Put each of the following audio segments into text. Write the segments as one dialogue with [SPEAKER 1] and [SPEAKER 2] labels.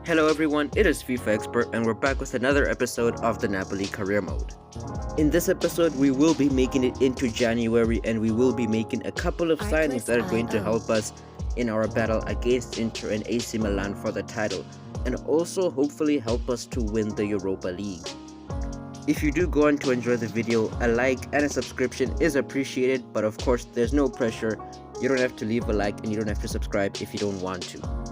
[SPEAKER 1] Hello everyone, it is FIFA Expert and we're back with another episode of the Napoli Career Mode. In this episode, we will be making it into January and we will be making a couple of signings that are going to help us in our battle against Inter and AC Milan for the title, and also hopefully help us to win the Europa League. If you do go on to enjoy the video, a like and a subscription is appreciated, but of course there's no pressure. You don't have to leave a like and you don't have to subscribe if you don't want to.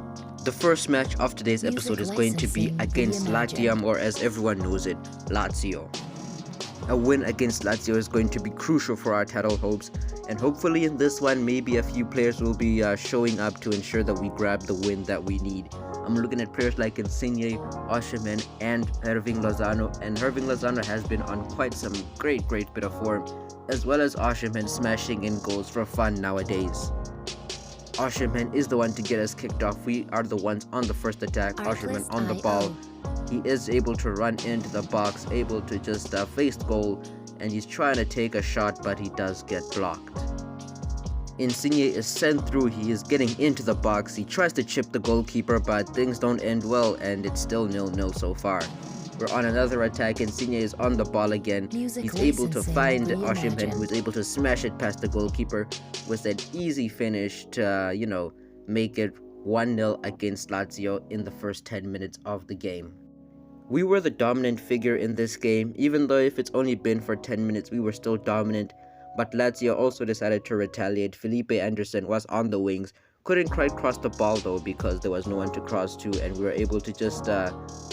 [SPEAKER 1] The first match of today's episode is going to be against Latium, or as everyone knows it, Lazio. A win against Lazio is going to be crucial for our title hopes, and hopefully in this one maybe a few players will be showing up to ensure that we grab the win that we need. I'm looking at players like Insigne, Osimhen and Irving Lozano, and Irving Lozano has been on quite some great bit of form, as well as Osimhen smashing in goals for fun nowadays. Osimhen is the one to get us kicked off. We are the ones on the first attack. Osimhen on the ball. He is able to run into the box, able to just face goal, and he's trying to take a shot, but he does get blocked. Insigne is sent through. He is getting into the box. He tries to chip the goalkeeper, but things don't end well, and it's still 0-0 so far. We're on another attack. Insigne is on the ball again. He's able to find Osimhen, who is able to smash it past the goalkeeper with an easy finish to, make it 1-0 against Lazio in the first 10 minutes of the game. We were the dominant figure in this game, even though if it's only been for 10 minutes, we were still dominant. But Lazio also decided to retaliate. Felipe Anderson was on the wings. Couldn't quite cross the ball though because there was no one to cross to, and we were able to just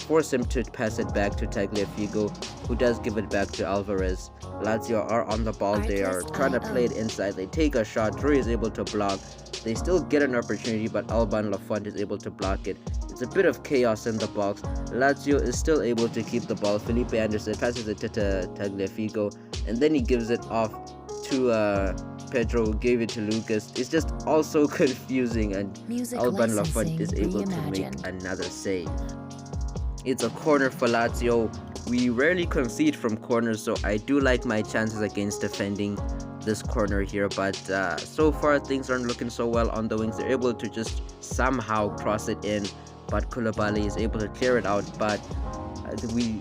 [SPEAKER 1] force him to pass it back to Tagliafico, who does give it back to Alvarez. Lazio are on the ball. They are trying to play it inside. They take a shot. Rui is able to block. They still get an opportunity, but Alban Lafont is able to block it. It's a bit of chaos in the box. Lazio is still able to keep the ball. Felipe Anderson passes it to Tagliafico, and then he gives it off to Pedro, who gave it to Lucas. It's just also confusing, and Alban Lafont is able to make another save. It's a corner for Lazio. We rarely concede from corners, so I do like my chances against defending this corner here, but so far things aren't looking so well on the wings. They're able to just somehow cross it in, but Koulibaly is able to clear it out, but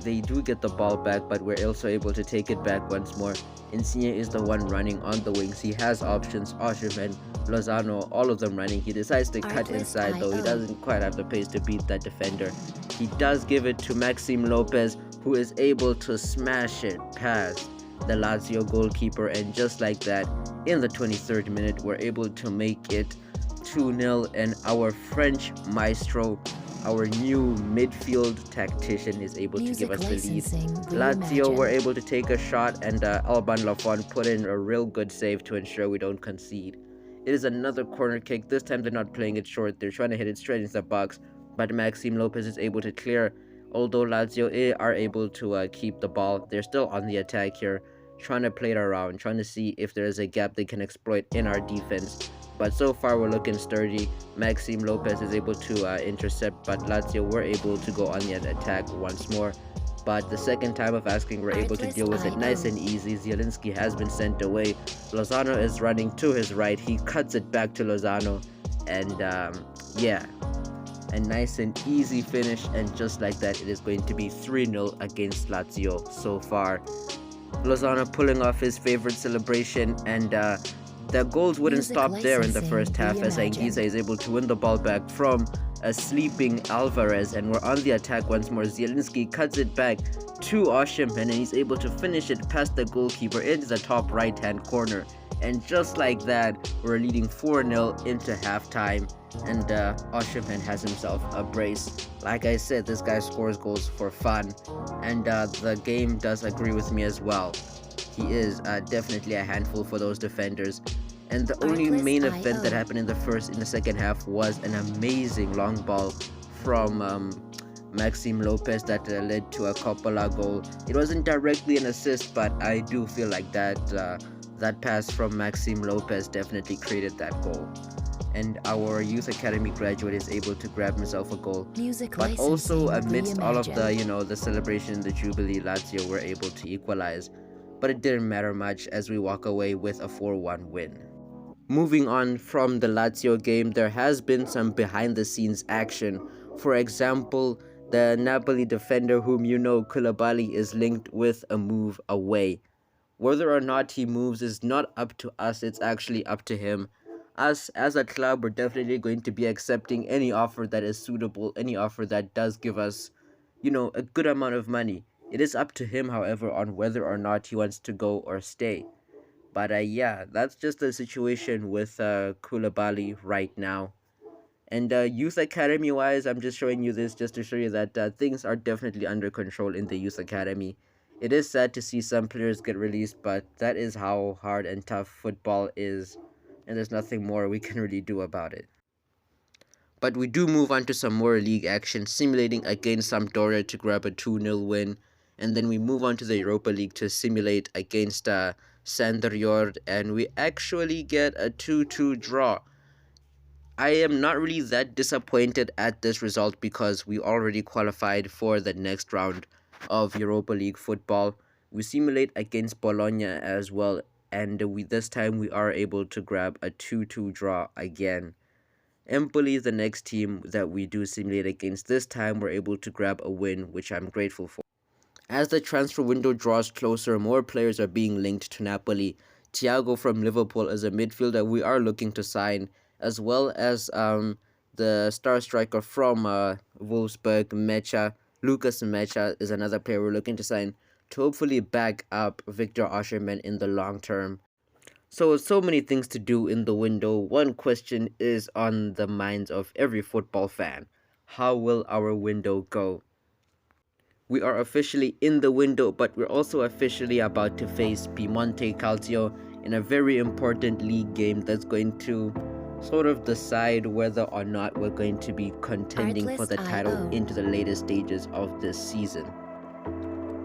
[SPEAKER 1] they do get the ball back, but we're also able to take it back once more. Insigne is the one running on the wings. He has options. Osimhen, Lozano, all of them running. He decides to cut inside though. He doesn't quite have the pace to beat that defender. He does give it to Maxime Lopez, who is able to smash it past the Lazio goalkeeper, and just like that, in the 23rd minute, we're able to make it 2-0, and our French maestro, our new midfield tactician, is able to give us the lead. Lazio were able to take a shot, and Alban Lafont put in a real good save to ensure we don't concede. It is another corner kick. This time they're not playing it short. They're trying to hit it straight into the box, but Maxime Lopez is able to clear. Although Lazio are able to keep the ball, they're still on the attack here, trying to play it around, trying to see if there is a gap they can exploit in our defense. But so far we're looking sturdy. Maxime Lopez is able to intercept, but Lazio were able to go on the attack once more. But the second time of asking, we're able to deal with it nice and easy. Zielinski has been sent away. Lozano is running to his right. He cuts it back to Lozano, and yeah, a nice and easy finish, and just like that, it is going to be 3-0 against Lazio so far. Lozano pulling off his favorite celebration, and the goals wouldn't stop there in the first half, as Anguissa is able to win the ball back from a sleeping Alvarez, and we're on the attack once more. Zielinski cuts it back to Osimhen, and he's able to finish it past the goalkeeper into the top right hand corner, and just like that, we're leading 4-0 into halftime, and Osimhen has himself a brace. Like I said, this guy scores goals for fun, and the game does agree with me as well. He is definitely a handful for those defenders. And the only main event that happened in the second half was an amazing long ball from Maxime Lopez that led to a Coppola goal. It wasn't directly an assist, but I do feel like that pass from Maxime Lopez definitely created that goal. And our youth academy graduate is able to grab himself a goal. But also amidst all of the celebration, the jubilee, Lazio were able to equalize. But it didn't matter much as we walk away with a 4-1 win. Moving on from the Lazio game, there has been some behind the scenes action For example, the Napoli defender whom you know, Koulibaly, is linked with a move away. Whether or not he moves is not up to us, it's actually up to him. Us as a club, we're definitely going to be accepting any offer that is suitable, any offer that does give us, a good amount of money. It is up to him, however, on whether or not he wants to go or stay. But yeah, that's just the situation with Koulibaly right now. And youth academy wise, I'm just showing you this just to show you that things are definitely under control in the youth academy. It is sad to see some players get released, but that is how hard and tough football is, and there's nothing more we can really do about it. But we do move on to some more league action, simulating against Sampdoria to grab a 2-0 win, and then we move on to the Europa League to simulate against Sandrjord, and we actually get a 2-2 draw. I am not really that disappointed at this result because we already qualified for the next round of Europa League football. We simulate against Bologna as well, and this time we are able to grab a 2-2 draw again. Empoli is the next team that we do simulate against. This time we're able to grab a win, which I'm grateful for. As the transfer window draws closer, more players are being linked to Napoli. Thiago from Liverpool is a midfielder we are looking to sign, as well as the star striker from Wolfsburg, Mecha. Lucas Mecha is another player we're looking to sign to hopefully back up Victor Osimhen in the long term. So many things to do in the window. One question is on the minds of every football fan. How will our window go? We are officially in the window, but we're also officially about to face Piemonte Calcio in a very important league game that's going to sort of decide whether or not we're going to be contending for the title into the later stages of this season.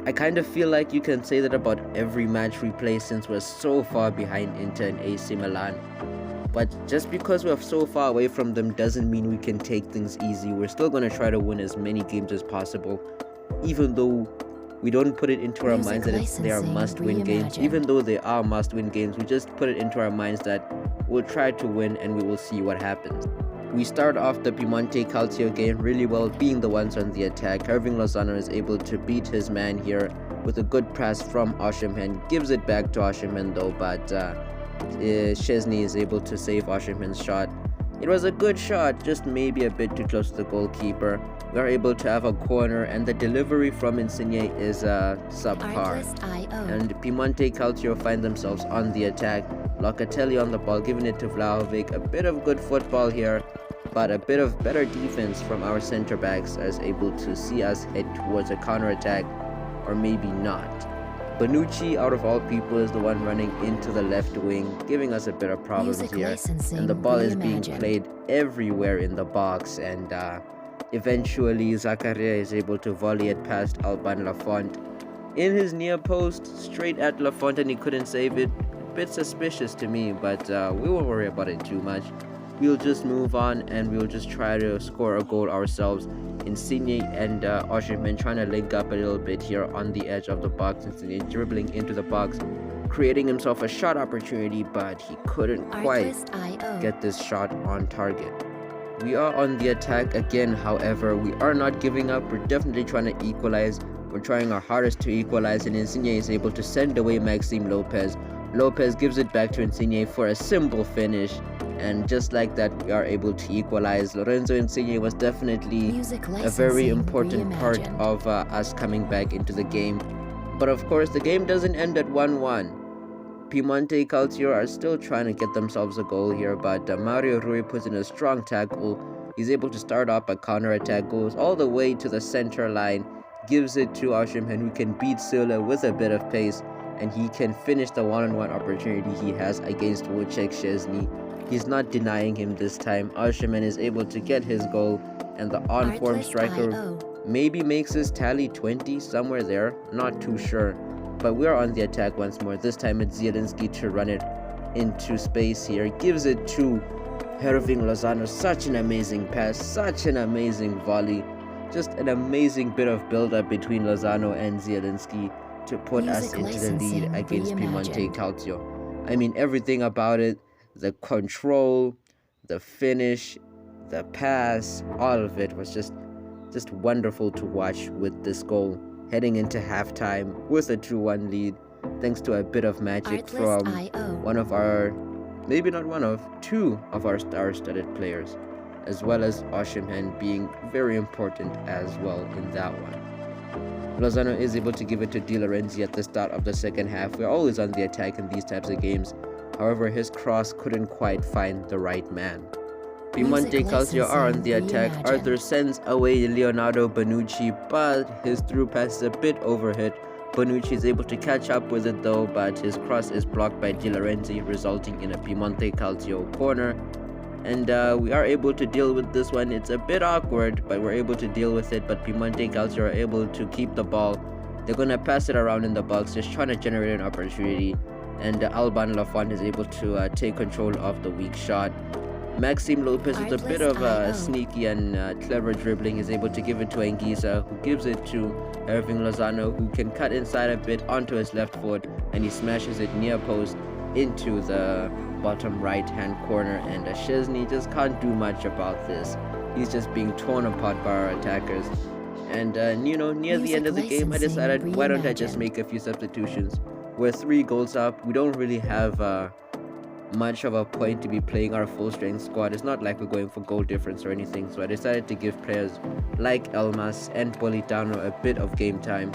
[SPEAKER 1] I kind of feel like you can say that about every match we play since we're so far behind Inter and AC Milan. But just because we're so far away from them doesn't mean we can take things easy. We're still going to try to win as many games as possible, even though we don't put it into our minds that they are must-win games. Even though they are must-win games, we just put it into our minds that we'll try to win and we will see what happens. We start off the Piemonte Calcio game really well, being the ones on the attack. Irving Lozano is able to beat his man here with a good pass from Osimhen. Gives it back to Osimhen though, but Szczesny is able to save Osimhen's shot. It was a good shot, just maybe a bit too close to the goalkeeper. We are able to have a corner, and the delivery from Insigne is subpar. And Piemonte Calcio find themselves on the attack. Locatelli on the ball, giving it to Vlahovic. A bit of good football here, but a bit of better defense from our center backs is able to see us head towards a counter attack, or maybe not. Bonucci, out of all people, is the one running into the left wing, giving us a bit of problems here. And the ball is being played everywhere in the box, and eventually Zakaria is able to volley it past Alban Lafont in his near post, straight at Lafont, and he couldn't save it. A bit suspicious to me, but we won't worry about it too much. We'll just move on and we'll just try to score a goal ourselves. Insigne and Osimhen trying to link up a little bit here on the edge of the box. Insigne dribbling into the box, creating himself a shot opportunity, but he couldn't quite get this shot on target. We are on the attack again, however, we are not giving up. We're definitely trying to equalize. We're trying our hardest to equalize, and Insigne is able to send away Maxime Lopez. Lopez gives it back to Insigne for a simple finish, and just like that we are able to equalize. Lorenzo Insigne was definitely a very important part of us coming back into the game. But of course the game doesn't end at 1-1. Piemonte Calcio are still trying to get themselves a goal here, but Mario Rui puts in a strong tackle. He's able to start up a counter-attack, goes all the way to the center line, gives it to Osimhen, who can beat Sula with a bit of pace, and he can finish the one-on-one opportunity he has against Wojciech Szczesny. He's not denying him this time. Osimhen is able to get his goal, and the on-form striker maybe makes his tally 20, somewhere there, not too sure. But we're on the attack once more. This time it's Zielinski to run it into space here. Gives it to Irving Lozano. Such an amazing pass, such an amazing volley. Just an amazing bit of build-up between Lozano and Zielinski to put us into the lead against Piemonte Calcio. I mean, everything about it, the control, the finish, the pass, all of it was just just wonderful to watch with this goal. Heading into halftime with a 2-1 lead, thanks to a bit of magic from one of our, maybe not one of, two of our star-studded players, as well as Osimhen being very important as well in that one. Lozano is able to give it to Di Lorenzi at the start of the second half. We're always on the attack in these types of games. However, his cross couldn't quite find the right man. Piemonte Calcio are on the attack. Arthur sends away Leonardo Bonucci, but his through pass is a bit overhit. Bonucci is able to catch up with it though, but his cross is blocked by Di Lorenzi, resulting in a Piemonte Calcio corner. And we are able to deal with this one. It's a bit awkward, but we're able to deal with it. But Piemonte Calcio are able to keep the ball. They're going to pass it around in the box, just trying to generate an opportunity. And Alban Lafont is able to take control of the weak shot. Maxime Lopez with a bit of sneaky and clever dribbling is able to give it to Anguissa, who gives it to Irving Lozano, who can cut inside a bit onto his left foot, and he smashes it near post into the bottom right hand corner. And Szczesny just can't do much about this. He's just being torn apart by our attackers. And near the end of the game, I decided, why don't I just make a few substitutions? We're 3 goals up. We don't really have much of a point to be playing our full strength squad. It's not like we're going for goal difference or anything, so I decided to give players like Elmas and Politano a bit of game time,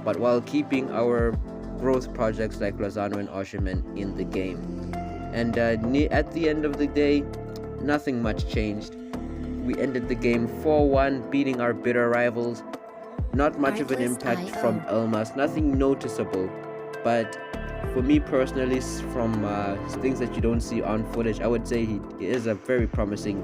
[SPEAKER 1] but while keeping our growth projects like Lozano and Osimhen in the game. And at the end of the day, nothing much changed. We ended the game 4-1, beating our bitter rivals. Not much of an impact from Elmas, nothing noticeable, but for me personally, from things that you don't see on footage, I would say he is a very promising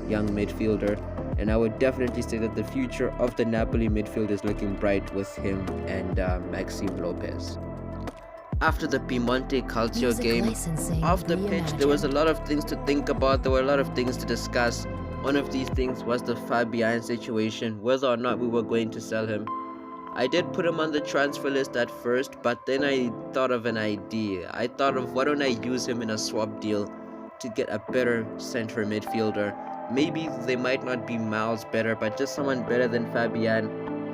[SPEAKER 1] young midfielder, and I would definitely say that the future of the Napoli midfield is looking bright with him and Maxime Lopez. After the Piemonte Calcio game, off the pitch, there was a lot of things to think about. There were a lot of things to discuss. One of these things was the Fabian situation, whether or not we were going to sell him. I did put him on the transfer list at first, but then I thought of an idea. I thought of, why don't I use him in a swap deal to get a better center midfielder. Maybe they might not be miles better, but just someone better than Fabian.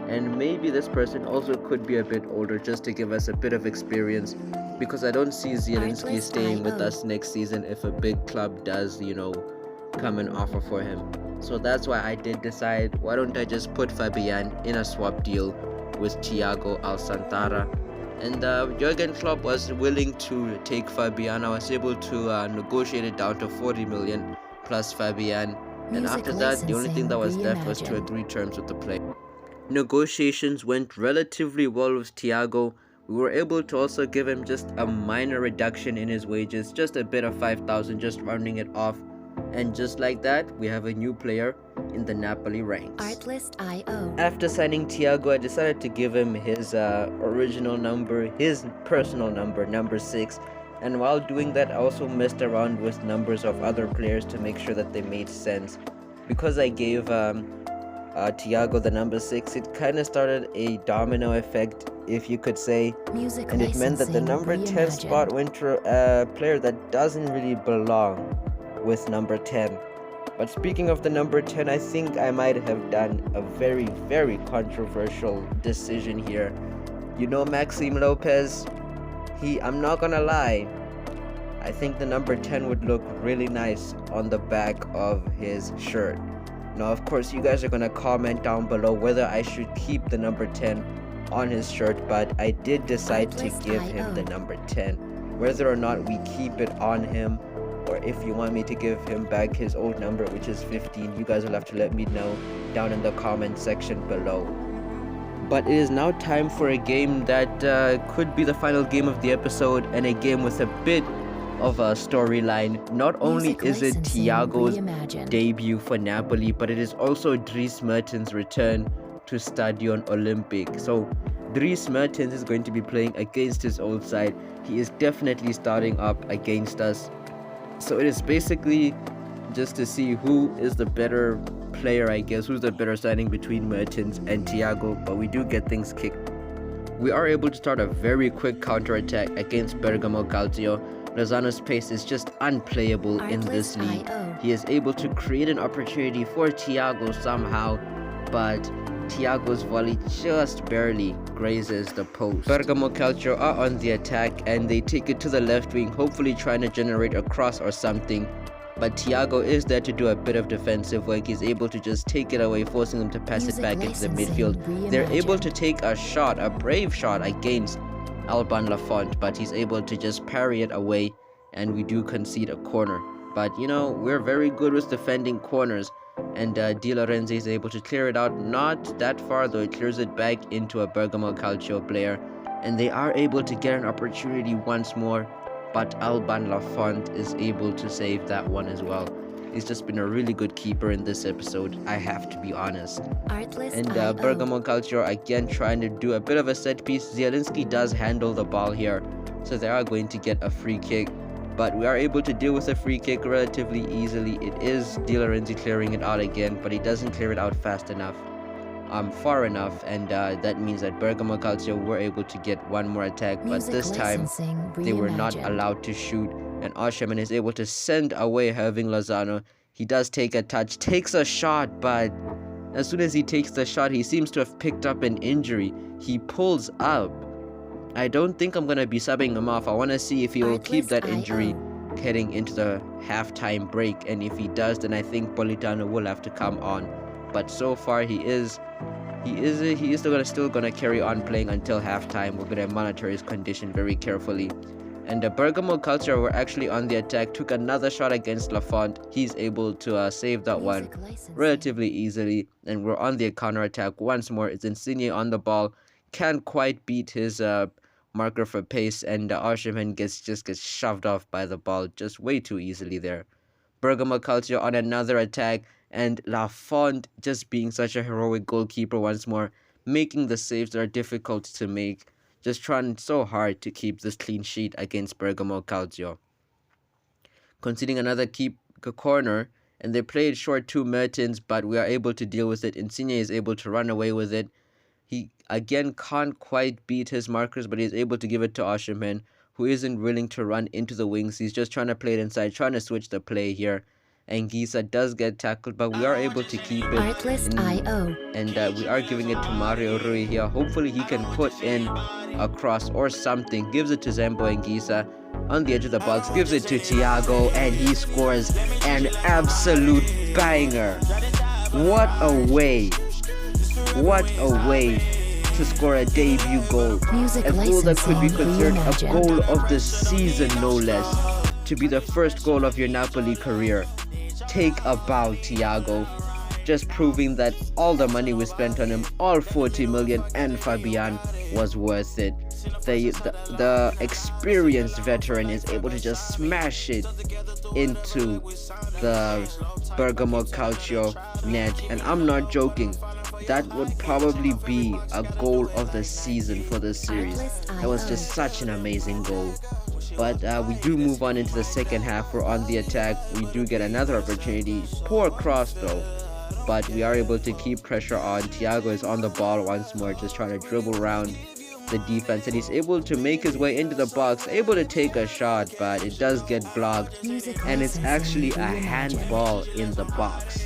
[SPEAKER 1] And maybe this person also could be a bit older, just to give us a bit of experience, because I don't see Zielinski staying with us next season if a big club does, come and offer for him. So that's why I did decide, why don't I just put Fabian in a swap deal with Thiago Alcantara. And Jurgen Klopp was willing to take Fabian. I was able to negotiate it down to 40 million plus Fabian. And after that, the only thing that was left was to agree terms with the player. Negotiations went relatively well with Thiago. We were able to also give him just a minor reduction in his wages, just a bit of 5,000, just rounding it off. And just like that, we have a new player in the Napoli ranks. Artlist.io. After signing Thiago, I decided to give him his original number, his personal number, number 6. And while doing that, I also messed around with numbers of other players to make sure that they made sense. Because I gave Thiago the number 6, it kind of started a domino effect, if you could say. And it meant that the number 10 spot went to a player that doesn't really belong with number 10. But speaking of the number 10, I think I might have done a very, very controversial decision here. Maxime Lopez, I'm not gonna lie, I think the number 10 would look really nice on the back of his shirt. Now, of course, you guys are gonna comment down below whether I should keep the number 10 on his shirt, but I did decide to give him the number 10. Whether or not we keep it on him, or if you want me to give him back his old number, which is 15, you guys will have to let me know down in the comment section below. But it is now time for a game that could be the final game of the episode, and a game with a bit of a storyline. Not only is it Thiago's debut for Napoli, but it is also Dries Mertens' return to Stadion Olympic. So Dries Mertens is going to be playing against his old side. He is definitely starting up against us. So it is basically just to see who is the better player, I guess, who's the better signing between Mertens and Thiago, but we do get things kicked. We are able to start a very quick counter-attack against Bergamo Calcio. Lozano's pace is just unplayable in this league. He is able to create an opportunity for Thiago somehow, but Thiago's volley just barely grazes the post. Bergamo Calcio are on the attack and they take it to the left wing, hopefully trying to generate a cross or something. But Thiago is there to do a bit of defensive work. He's able to just take it away, forcing them to pass it back into the midfield. They're able to take a shot, a brave shot against Alban Lafont, but he's able to just parry it away, and we do concede a corner. But you know, we're very good with defending corners, and Di Lorenzo is able to clear it out, not that far though. It clears it back into a Bergamo Calcio player, and they are able to get an opportunity once more, but Alban Lafont is able to save that one as well. He's just been a really good keeper in this episode, I have to be honest. And Bergamo Calcio again trying to do a bit of a set piece. Zielinski does handle the ball here, so they are going to get a free kick, but we are able to deal with a free kick relatively easily. It is Di Lorenzo clearing it out again, but he doesn't clear it out fast enough, far enough, and that means that Bergamo Calcio were able to get one more attack, but this time they were not allowed to shoot, and Osherman is able to send away Herving Lozano. He does take a touch, takes a shot, but as soon as he takes the shot, he seems to have picked up an injury. He pulls up. I don't think I'm going to be subbing him off. I want to see if he will keep that injury heading into the halftime break, and if he does, then I think Politano will have to come on. But so far he is still gonna carry on playing until halftime. We're gonna monitor his condition very carefully. And the Bergamo Culture were actually on the attack, took another shot against Lafont. He's able to save that one relatively easily, and we're on the counter attack once more. It's Insigne on the ball, can't quite beat his marker for pace, and Osherman just gets shoved off by the ball just way too easily there. Bergamo Culture on another attack, and Lafont just being such a heroic goalkeeper once more, making the saves that are difficult to make, just trying so hard to keep this clean sheet against Bergamo Calcio. Conceding another corner, and they play it short to Mertens, but we are able to deal with it. Insigne is able to run away with it. He again can't quite beat his markers, but he's able to give it to Osherman, who isn't willing to run into the wings. He's just trying to play it inside, trying to switch the play here. And Gisa does get tackled, but we are able to keep it. And we are giving it to Mario Rui here. Hopefully he can put in a cross or something. Gives it to Zembo and Gisa on the edge of the box. Gives it to Thiago, and he scores an absolute banger. What a way. What a way to score a debut goal. A goal that could be considered a goal of the season, no less. To be the first goal of your Napoli career. Take a bow, Thiago. Just proving that all the money we spent on him, all 40 million and Fabian, was worth it. The experienced veteran is able to just smash it into the Bergamo Calcio net, and I'm not joking. That would probably be a goal of the season for this series. That was just such an amazing goal. But we do move on into the second half. We're on the attack. We do get another opportunity. Poor cross though. But we are able to keep pressure on. Thiago is on the ball once more, just trying to dribble around the defense. And he's able to make his way into the box. Able to take a shot, but it does get blocked. And it's actually a handball in the box.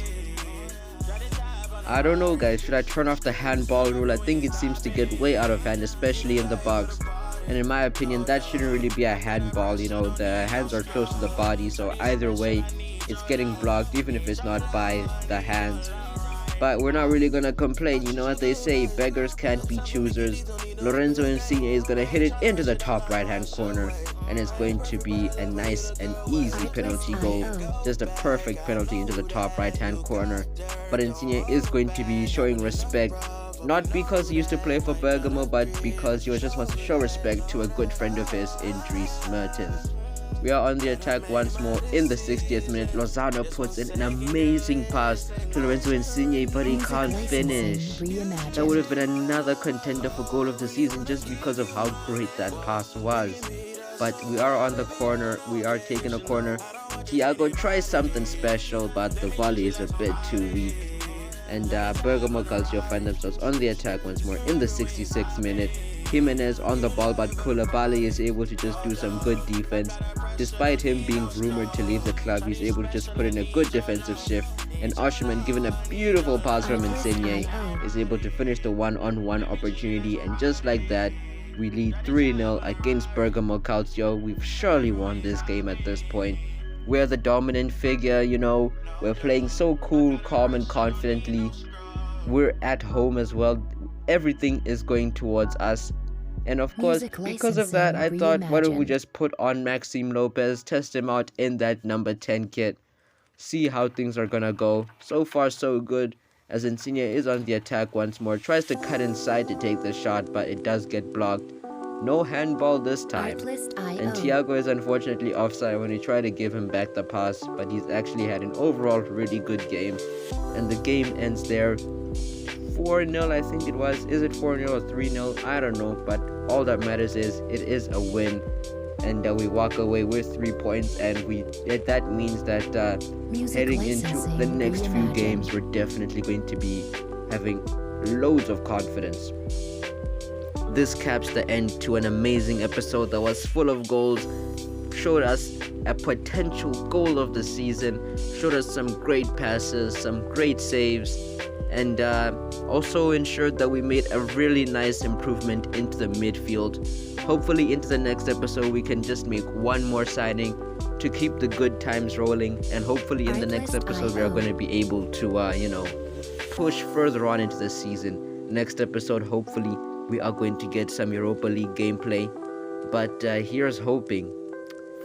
[SPEAKER 1] I don't know, guys. Should I turn off the handball rule? I think it seems to get way out of hand, especially in the box. And in my opinion, that shouldn't really be a handball. You know, the hands are close to the body, so either way, it's getting blocked, even if it's not by the hands. But we're not really gonna complain. You know what they say, beggars can't be choosers. Lorenzo Insigne is gonna hit it into the top right hand corner, and it's going to be a nice and easy penalty goal. Just a perfect penalty into the top right hand corner. But Insigne is going to be showing respect, not because he used to play for Bergamo, but because he just wants to show respect to a good friend of his in Dries Mertens. We are on the attack once more in the 60th minute. Lozano puts in an amazing pass to Lorenzo Insigne, but he can't finish. That would have been another contender for goal of the season just because of how great that pass was. But we are on the corner. We are taking a corner. Thiago tries something special, but the volley is a bit too weak. And Bergamo Calcio find themselves on the attack once more in the 66th minute. Jimenez on the ball, but Koulibaly is able to just do some good defense. Despite him being rumored to leave the club, he's able to just put in a good defensive shift. And Osherman, given a beautiful pass from Insigne, is able to finish the one-on-one opportunity. And just like that, we lead 3-0 against Bergamo Calcio. We've surely won this game at this point. We're the dominant figure, we're playing so cool, calm, and confidently. We're at home as well. Everything is going towards us. And of course, because of that, I thought, why don't we just put on Maxime Lopez, test him out in that number 10 kit, see how things are gonna go. So far, so good, as Insigne is on the attack once more, tries to cut inside to take the shot, but it does get blocked. No handball this time. And Thiago is unfortunately offside when we try to give him back the pass, but he's actually had an overall really good game. And the game ends there. 4-0, I think it was. Is it 4-0 or 3-0? I don't know, but all that matters is it is a win. And we walk away with 3 points, and that means that heading into the next few games, we're definitely going to be having loads of confidence. This caps the end to an amazing episode that was full of goals, showed us a potential goal of the season, showed us some great passes, some great saves, and also ensured that we made a really nice improvement into the midfield. Hopefully into the next episode we can just make one more signing to keep the good times rolling, and hopefully in the next episode we are going to be able to push further on into the season. Next episode, hopefully we are going to get some Europa League gameplay, but here's hoping,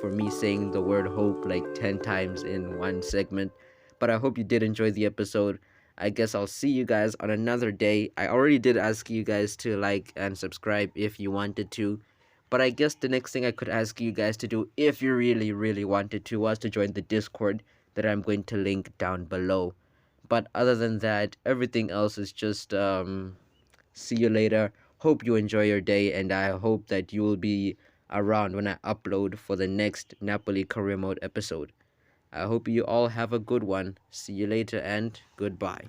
[SPEAKER 1] for me saying the word hope like 10 times in one segment. But I hope you did enjoy the episode. I guess I'll see you guys on another day. I already did ask you guys to like and subscribe if you wanted to, but I guess the next thing I could ask you guys to do, if you really wanted to, was to join the Discord that I'm going to link down below. But other than that, everything else is just see you later. Hope you enjoy your day, and I hope that you will be around when I upload for the next Napoli Career Mode episode. I hope you all have a good one. See you later, and goodbye.